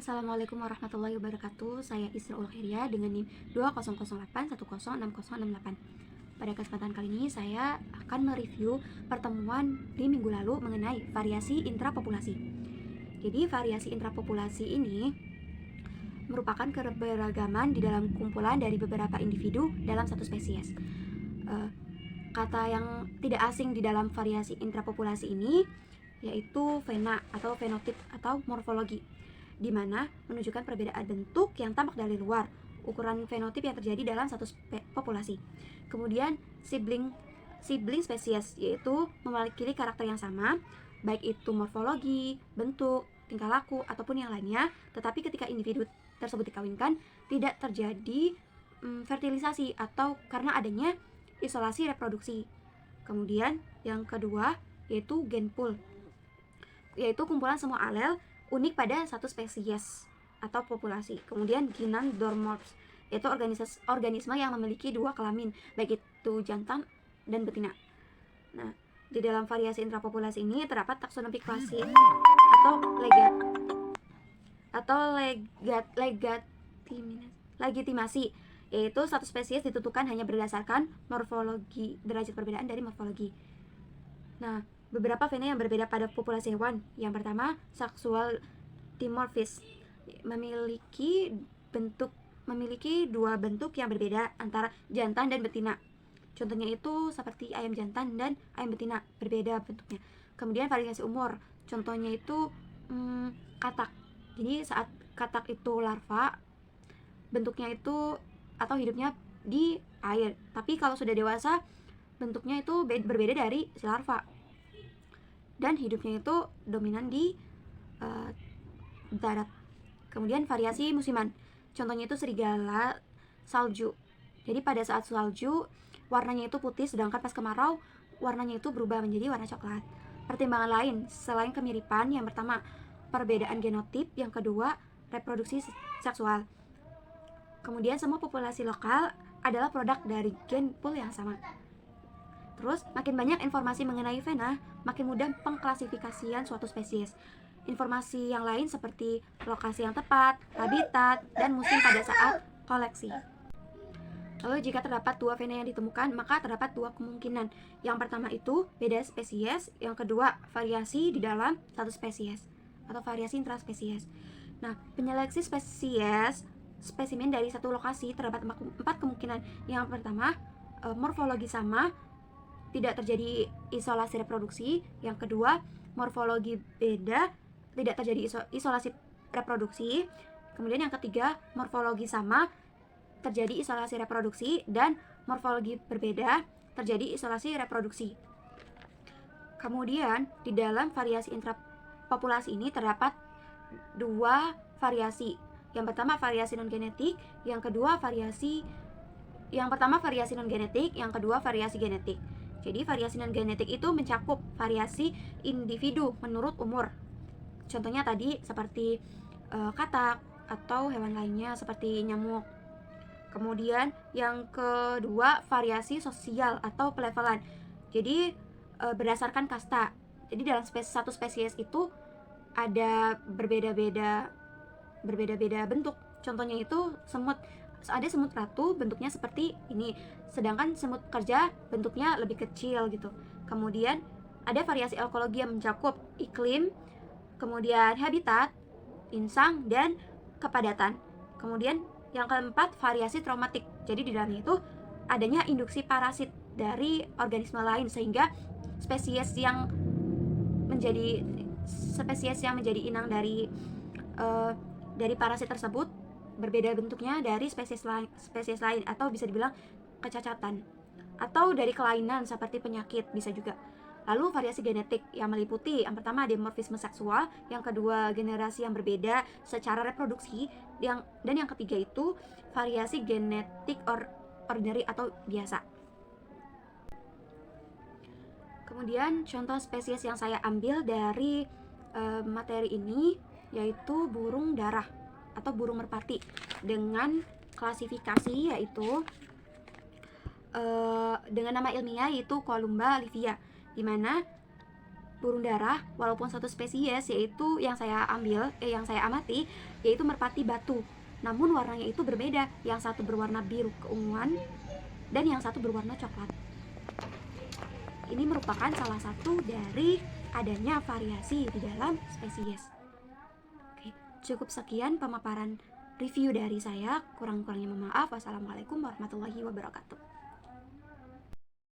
Assalamualaikum warahmatullahi wabarakatuh. Saya Isra Ulkhairia dengan NIM 200810610668. Pada kesempatan kali ini saya akan mereview pertemuan di minggu lalu mengenai variasi intrapopulasi. Jadi variasi intrapopulasi ini merupakan keberagaman di dalam kumpulan dari beberapa individu dalam satu spesies. Kata yang tidak asing di dalam variasi intrapopulasi ini yaitu fena atau fenotip atau morfologi, di mana menunjukkan perbedaan bentuk yang tampak dari luar, ukuran fenotip yang terjadi dalam satu populasi. Kemudian sibling spesies, yaitu memiliki karakter yang sama, baik itu morfologi, bentuk, tingkah laku, ataupun yang lainnya, tetapi ketika individu tersebut dikawinkan, tidak terjadi fertilisasi atau karena adanya isolasi reproduksi. Kemudian yang kedua yaitu gen pool, yaitu kumpulan semua alel unik pada satu spesies atau populasi. Kemudian gynandromorphs, yaitu organisme yang memiliki dua kelamin, baik itu jantan dan betina. Nah, di dalam variasi intrapopulasi ini terdapat taksonomi klasik atau legitimasi, yaitu satu spesies ditentukan hanya berdasarkan morfologi, derajat perbedaan dari morfologi. Nah, beberapa fena yang berbeda pada populasi hewan. Yang pertama, sexual dimorphism, memiliki dua bentuk yang berbeda antara jantan dan betina. Contohnya itu seperti ayam jantan dan ayam betina, berbeda bentuknya. Kemudian variasi umur, contohnya itu katak. Jadi saat katak itu larva, bentuknya itu atau hidupnya di air. Tapi kalau sudah dewasa, bentuknya itu berbeda dari si larva, dan hidupnya itu dominan di darat. Kemudian variasi musiman, contohnya itu serigala salju. Jadi pada saat salju warnanya itu putih, sedangkan pas kemarau warnanya itu berubah menjadi warna coklat. Pertimbangan lain selain kemiripan, yang pertama perbedaan genotip, yang kedua reproduksi seksual. Kemudian semua populasi lokal adalah produk dari gen pool yang sama. Terus, makin banyak informasi mengenai fena, makin mudah pengklasifikasian suatu spesies. Informasi yang lain seperti lokasi yang tepat, habitat, dan musim pada saat koleksi. Lalu jika terdapat dua fena yang ditemukan, maka terdapat dua kemungkinan. Yang pertama itu beda spesies, yang kedua variasi di dalam satu spesies atau variasi intraspesies. Nah, penyeleksi spesimen dari satu lokasi terdapat empat kemungkinan. Yang pertama, morfologi sama, tidak terjadi isolasi reproduksi. Yang kedua, morfologi beda, tidak terjadi isolasi reproduksi. Kemudian yang ketiga, morfologi sama, terjadi isolasi reproduksi, dan morfologi berbeda, terjadi isolasi reproduksi. Kemudian di dalam variasi intrapopulasi ini terdapat dua variasi. Yang pertama variasi non genetik, yang pertama variasi non genetik, yang kedua variasi genetik. Jadi variasi non genetik itu mencakup variasi individu menurut umur. Contohnya tadi seperti katak atau hewan lainnya seperti nyamuk. Kemudian yang kedua variasi sosial atau pelevelan. Jadi berdasarkan kasta. Jadi dalam satu spesies itu ada berbeda-beda bentuk. Contohnya itu semut. Ada semut ratu bentuknya seperti ini, sedangkan semut kerja bentuknya lebih kecil gitu. Kemudian ada variasi ekologi yang mencakup iklim, kemudian habitat, insang, dan kepadatan. Kemudian yang keempat variasi traumatik. Jadi di dalamnya itu adanya induksi parasit dari organisme lain, sehingga spesies yang menjadi inang dari parasit tersebut berbeda bentuknya dari spesies lain atau bisa dibilang kecacatan, atau dari kelainan seperti penyakit bisa juga. Lalu variasi genetik yang meliputi yang pertama dimorfisme seksual, yang kedua generasi yang berbeda secara reproduksi, dan yang ketiga itu variasi genetik ordinary atau biasa. Kemudian contoh spesies yang saya ambil dari materi ini yaitu burung darah atau burung merpati dengan klasifikasi yaitu dengan nama ilmiah yaitu Columba livia, di mana burung darah walaupun satu spesies, yaitu yang saya amati yaitu merpati batu. Namun warnanya itu berbeda, yang satu berwarna biru keunguan dan yang satu berwarna coklat. Ini merupakan salah satu dari adanya variasi di dalam spesies. Oke, cukup sekian pemaparan review dari saya. Kurang-kurangnya mohon maaf. Wassalamualaikum warahmatullahi wabarakatuh.